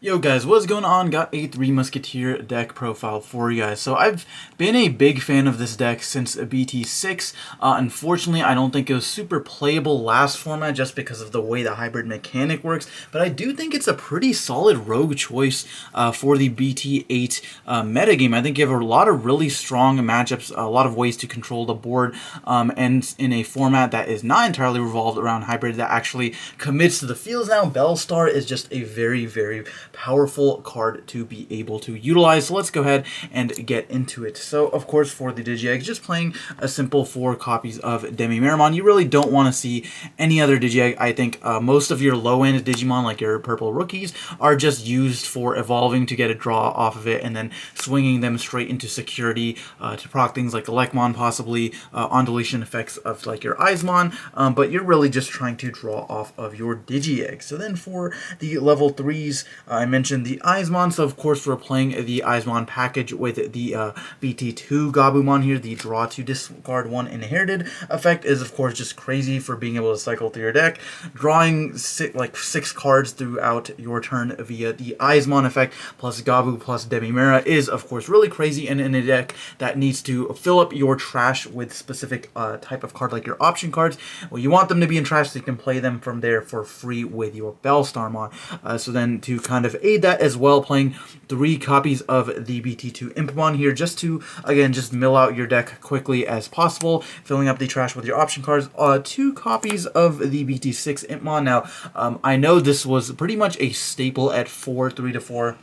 Yo guys, what's going on? Got a 3 Musketeer deck profile for you guys. So I've been a big fan of this deck since BT6. Unfortunately, I don't think it was super playable last format just because of the way the hybrid mechanic works, but I do think it's a pretty solid rogue choice for the BT8 metagame. I think you have a lot of really strong matchups, a lot of ways to control the board, and in a format that is not entirely revolved around hybrid that actually commits to the fields now. Bellstar is just a very powerful card to be able to utilize. So let's go ahead and get into it. So of course for the Digi-Eggs, just playing a simple 4 copies of Demi-Meramon. You really don't want to see any other Digi-Egg. I think most of your low-end Digimon, like your purple rookies, are just used for evolving to get a draw off of it and then swinging them straight into security to proc things like Elecmon, possibly on deletion effects of like your Eismon, but you're really just trying to draw off of your Digi-Egg. So then for the level 3s, I mentioned the Eismon, so of course we're playing the Eismon package with the BT2 Gabumon here. The draw to discard 1 inherited effect is of course just crazy for being able to cycle through your deck. Drawing six cards throughout your turn via the Eismon effect plus Gabu plus Demimera is of course really crazy, and in a deck that needs to fill up your trash with specific type of card like your option cards, well, you want them to be in trash so you can play them from there for free with your Bellstarmon. So then to kind of aid that as well, playing 3 copies of the BT2 Impmon here just to, again, just mill out your deck quickly as possible, filling up the trash with your option cards. 2 copies of the BT6 Impmon. Now, I know this was pretty much a staple at 3 to 4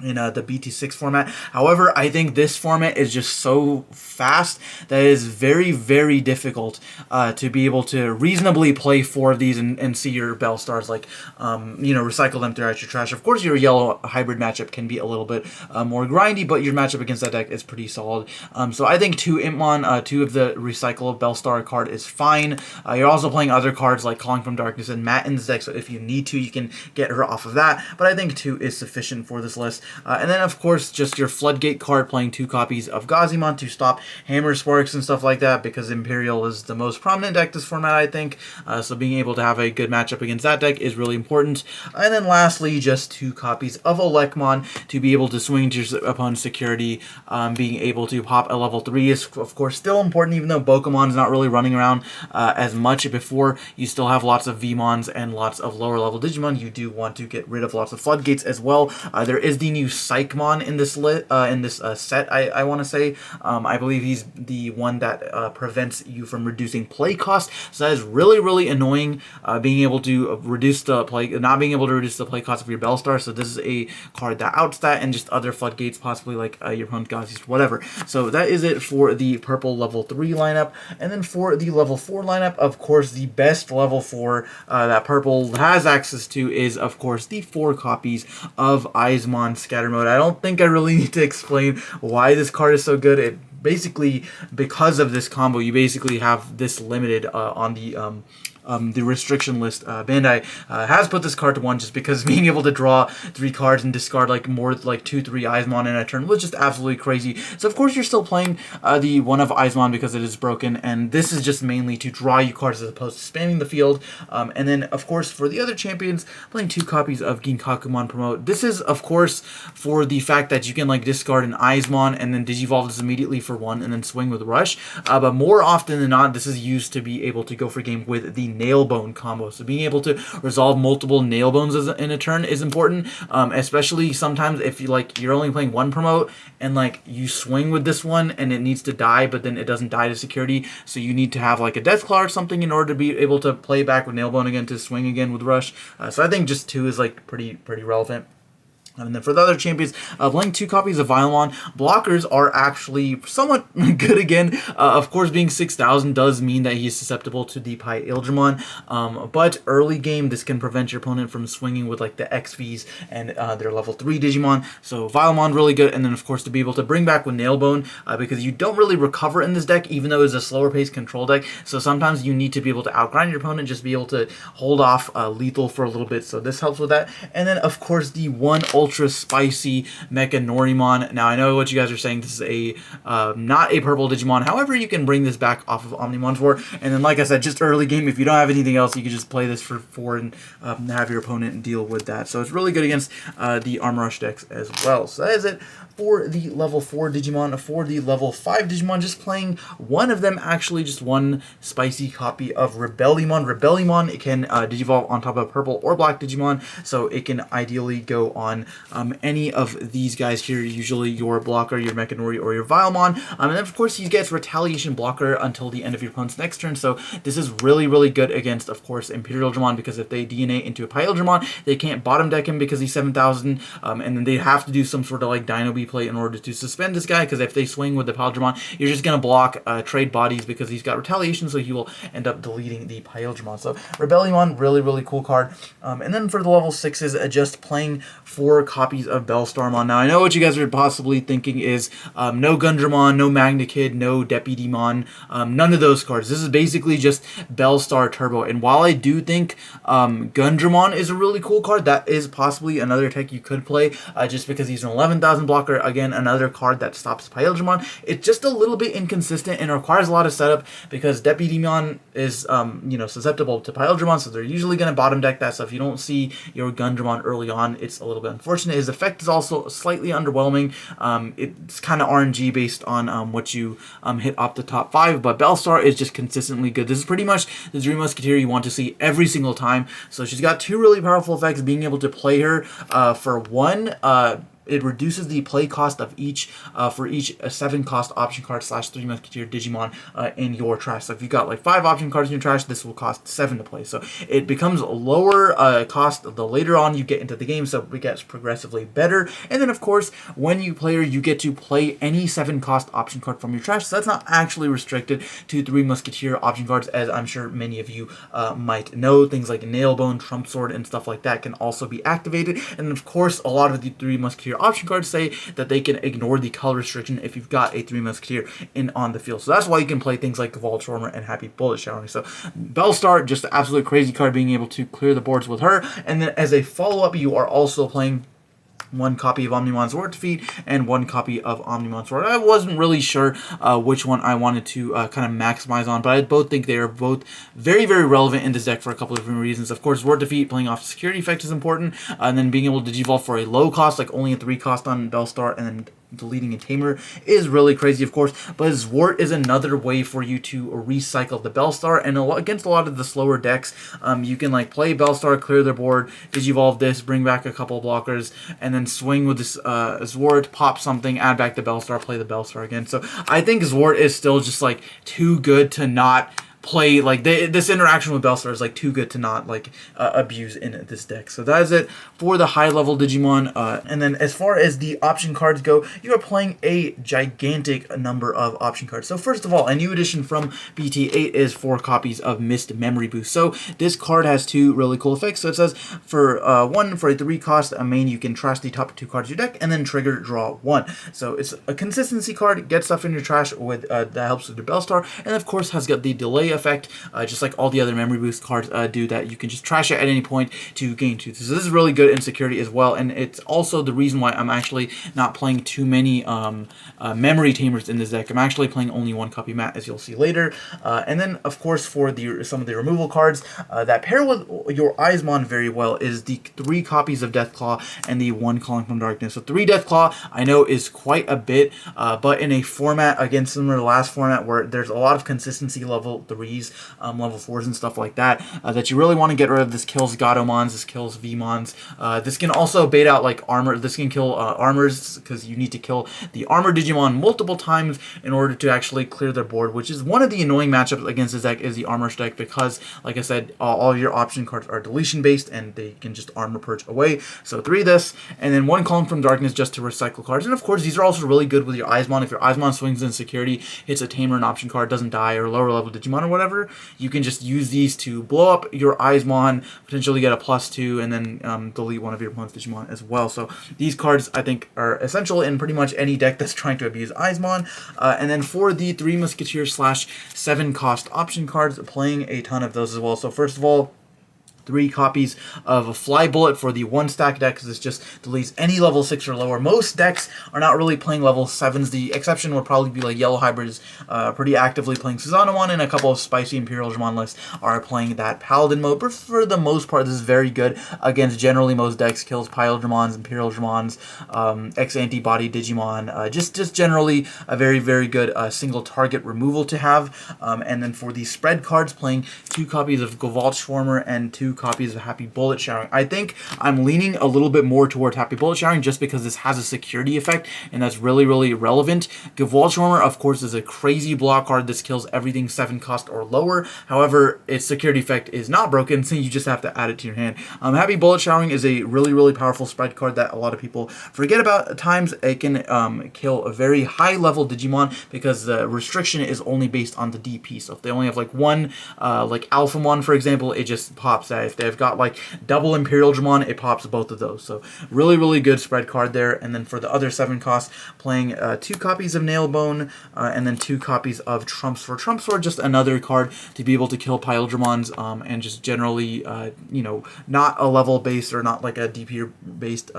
in the BT6 format. However, I think this format is just so fast that it is very difficult to be able to reasonably play 4 of these and see your Bellstars, like, recycle them throughout your trash. Of course, your yellow hybrid matchup can be a little bit more grindy, but your matchup against that deck is pretty solid. So I think 2 Impmon, 2 of the recycle Bellstar card is fine. You're also playing other cards like Calling from Darkness and Matten's deck, so if you need to, you can get her off of that, but I think 2 is sufficient for this list. And then, of course, just your Floodgate card, playing 2 copies of Gazimon to stop Hammer Sparks and stuff like that, because Imperial is the most prominent deck this format, I think. So being able to have a good matchup against that deck is really important. And then lastly, just 2 copies of Elecmon to be able to swing to your opponent's security. Being able to pop a level 3 is, of course, still important, even though Bokomon is not really running around as much before. You still have lots of Vmons and lots of lower level Digimon. You do want to get rid of lots of Floodgates as well. There is the new Psychmon in this set, I want to say. I believe he's the one that prevents you from reducing play cost. So that is really annoying. Being able to reduce the play, not being able to reduce the play cost of your Bellstar. So this is a card that outs that, and just other Floodgates, possibly like your opponent's Gazis, whatever. So that is it for the purple level 3 lineup. And then for the level 4 lineup, of course, the best level 4 that purple has access to is, of course, the 4 copies of Eismon Scatter Mode. I don't think I really need to explain why this card is so good. It basically, because of this combo, you basically have this limited on the restriction list. Bandai has put this card to 1 just because being able to draw 3 cards and discard like more like 2-3 Eismon in a turn was just absolutely crazy. So of course you're still playing the 1 of Eismon because it is broken, and this is just mainly to draw you cards as opposed to spamming the field. And then of course for the other champions, playing 2 copies of Ginkakumon Promote. This is of course for the fact that you can like discard an Eismon and then digivolve this immediately for 1 and then swing with Rush. But more often than not, this is used to be able to go for game with the Nailbone combo. So being able to resolve multiple Nailbones in a turn is important, especially sometimes if you're only playing 1 promote and like you swing with this one and it needs to die, but then it doesn't die to security, so you need to have like a Deathclaw or something in order to be able to play back with Nailbone again to swing again with Rush. So I think just 2 is like pretty relevant. And then for the other champions, playing 2 copies of Vilemon. Blockers are actually somewhat good again. Of course, being 6,000 does mean that he's susceptible to the Pyldramon. But early game, this can prevent your opponent from swinging with like the XVs and their level 3 Digimon. So Vilemon really good. And then of course to be able to bring back with Nailbone, because you don't really recover in this deck, even though it's a slower paced control deck. So sometimes you need to be able to outgrind your opponent, just be able to hold off lethal for a little bit. So this helps with that. And then of course the one ultra spicy Mecha Norimon. Now, I know what you guys are saying. This is a not a purple Digimon. However, you can bring this back off of Omnimon 4. And then, like I said, just early game, if you don't have anything else, you can just play this for 4 and have your opponent deal with that. So it's really good against the Armor Rush decks as well. So that is it for the level 4 Digimon. For the level 5 Digimon, just playing one of them, actually just one spicy copy of Rebellion. Rebellion, it can digivolve on top of purple or black Digimon, so it can ideally go on any of these guys here, usually your blocker, your Mechanori, or your Vilemon. And then, of course, he gets Retaliation blocker until the end of your opponent's next turn, so this is really, really good against, of course, Imperial Dramon, because if they DNA into a Pile Dramon, they can't bottom deck him because he's 7,000, and then they have to do some sort of like Dino B play in order to suspend this guy, because if they swing with the Pile Dramon, you're just going to block trade bodies because he's got Retaliation, so he will end up deleting the Pile Dramon. So Rebellion, really, really cool card. And then for the level 6s, just playing 4 copies of Bellstarmon. Now, I know what you guys are possibly thinking is no Gundramon, no Magna Kid, no Deputymon, none of those cards. This is basically just Bellstar Turbo. And while I do think Gundramon is a really cool card, that is possibly another tech you could play, just because he's an 11,000 blocker. Again, another card that stops Pile Dramon. It's just a little bit inconsistent and requires a lot of setup because Deputymon is, you know, susceptible to Pile Dramon, so they're usually going to bottom deck that. So if you don't see your Gundramon early on, it's a little bit unfortunate. His effect is also slightly underwhelming. It's kind of RNG based on what you hit off the top 5, but Bellstar is just consistently good. This is pretty much the Dream Musketeer you want to see every single time. So she's got 2 really powerful effects. Being able to play her for 1, it reduces the play cost of each for each 7-cost option card / 3 Musketeer Digimon in your trash. So if you got like 5 option cards in your trash, this will cost 7 to play. So it becomes lower cost the later on you get into the game, so it gets progressively better. And then, of course, when you play her, you get to play any 7-cost option card from your trash. So that's not actually restricted to 3 Musketeer option cards, as I'm sure many of you might know. Things like Nailbone, Trump Sword, and stuff like that can also be activated. And of course, a lot of the 3 Musketeer option cards say that they can ignore the color restriction if you've got a 3 Musketeer in on the field. So that's why you can play things like Voltormer and Happy Bullet Showering. So Bellstar, just an absolute crazy card, being able to clear the boards with her. And then as a follow-up, you are also playing 1 copy of Omnimon Sword Defeat and 1 copy of Omnimon Sword. I wasn't really sure which one I wanted to kind of maximize on, but I both think they are both very, very relevant in this deck for a couple of different reasons. Of course, Sword Defeat, playing off security effect, is important, and then being able to digivolve for a low cost, like only a 3 cost on Bellstar, and then deleting a Tamer is really crazy, of course, but Zwart is another way for you to recycle the Bellstar, and against a lot of the slower decks, you can like play Bellstar, clear their board, digivolve this, bring back a couple blockers, and then swing with this Zwart, pop something, add back the Bellstar, play the Bellstar again. So I think Zwart is still just like too good to not play. Like this interaction with Bellstar is like too good to not like abuse in this deck. So that is it for the high level Digimon. And then as far as the option cards go, you are playing a gigantic number of option cards. So first of all, a new addition from BT8 is 4 copies of Mist Memory Boost. So this card has 2 really cool effects. So it says for 1, for a 3 cost main, you can trash the top 2 cards of your deck and then trigger draw 1. So it's a consistency card, get stuff in your trash with that helps with your Bellstar, and of course has got the delay effect, just like all the other Memory Boost cards do, that you can just trash it at any point to gain 2. So this is really good in security as well, and it's also the reason why I'm actually not playing too many Memory Tamers in this deck. I'm actually playing only 1 copy Mat, as you'll see later. And then, of course, for some of the removal cards that pair with your Eismon very well is the 3 copies of Deathclaw and the 1 Calling from Darkness. So 3 Deathclaw, I know, is quite a bit, but in a format, again, similar to the last format, where there's a lot of consistency level 3s, level 4s and stuff like that, that you really want to get rid of. This kills Gatomons, this kills Vmons. This can also bait out like armor. This can kill armors, because you need to kill the armor Digimon multiple times in order to actually clear their board, which is one of the annoying matchups against this deck, is the armor deck, because like I said, all of your option cards are deletion based and they can just armor purge away. So 3 of this, and then 1 Calling from Darkness just to recycle cards. And of course, these are also really good with your Eismon. If your Eismon swings in security, hits a Tamer, an option card, doesn't die, or lower level Digimon or whatever, you can just use these to blow up your Eismon, potentially get a +2, and then delete one of your opponent's Digimon as well. So these cards, I think, are essential in pretty much any deck that's trying to abuse Eismon. And then for the 3 Musketeers / 7 cost option cards, playing a ton of those as well. So first of all, 3 copies of a Fly Bullet for the 1-stack deck, because this just deletes any level 6 or lower. Most decks are not really playing level 7s. The exception would probably be like Yellow Hybrids, pretty actively playing Susanoo, and a couple of spicy Imperial Digimon lists are playing that Paladin mode. But for the most part, this is very good against generally most decks. Kills Pile Digimons, Imperial Digimons, X-Antibody Digimon. Just generally a very, very good single target removal to have. And then for the spread cards, playing 2 copies of Gavalt Schwarmer and 2 copies of Happy Bullet Showering. I think I'm leaning a little bit more toward Happy Bullet Showering just because this has a security effect, and that's really, really relevant. Gavalt Schwarmer, of course, is a crazy block card. This kills everything 7 cost or lower. However, its security effect is not broken, so you just have to add it to your hand. Happy Bullet Showering is a really, really powerful spread card that a lot of people forget about. At times, it can kill a very high-level Digimon because the restriction is only based on the DP. So if they only have like one, like Alphamon, for example, it just pops that. If they've got like double Imperial Digimon, it pops both of those. So really, really good spread card there. And then for the other 7 costs, playing 2 copies of Nailbone and then 2 copies of Trump Sword. Trump Sword, just another card to be able to kill Pile Digimons, and just generally, you know, not a level based or not like a DP based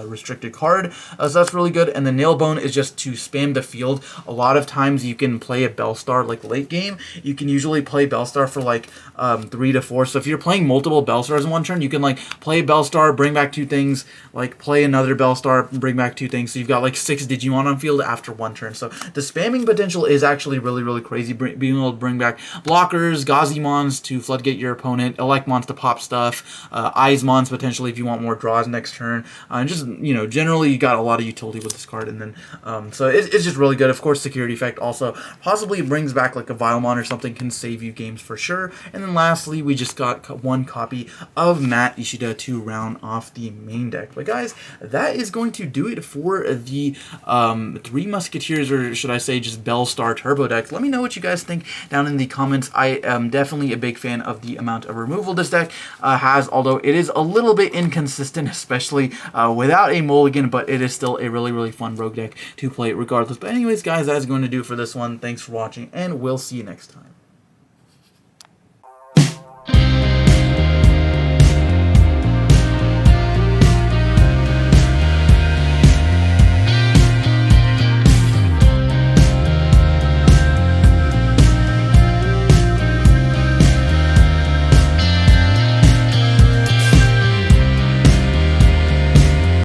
restricted card. So that's really good. And the Nailbone is just to spam the field. A lot of times you can play a Bellstar like late game. You can usually play Bellstar for like 3 to 4. So if you're playing multiple Bellstars in one turn, you can like play Bellstar, bring back 2 things, like play another Bellstar, bring back 2 things. So you've got like 6 Digimon on field after 1 turn. So the spamming potential is actually really, really crazy. Being able to bring back blockers, Gazimons to floodgate your opponent, Elecmons to pop stuff, Eyesmons potentially if you want more draws next turn. And just, you know, generally you got a lot of utility with this card. And then, so it's just really good. Of course, security effect also possibly brings back like a Vilemon or something, can save you games for sure. And then lastly, we just got 1 copy of Matt Ishida to round off the main deck. But guys, that is going to do it for the 3 Musketeers, or should I say just Bellstar Turbo decks. Let me know what you guys think down in the comments. I am definitely a big fan of the amount of removal this deck has, although it is a little bit inconsistent, especially without a mulligan, but it is still a really, really fun rogue deck to play regardless. But anyways, guys, that is going to do it for this one. Thanks for watching, and we'll see you next time.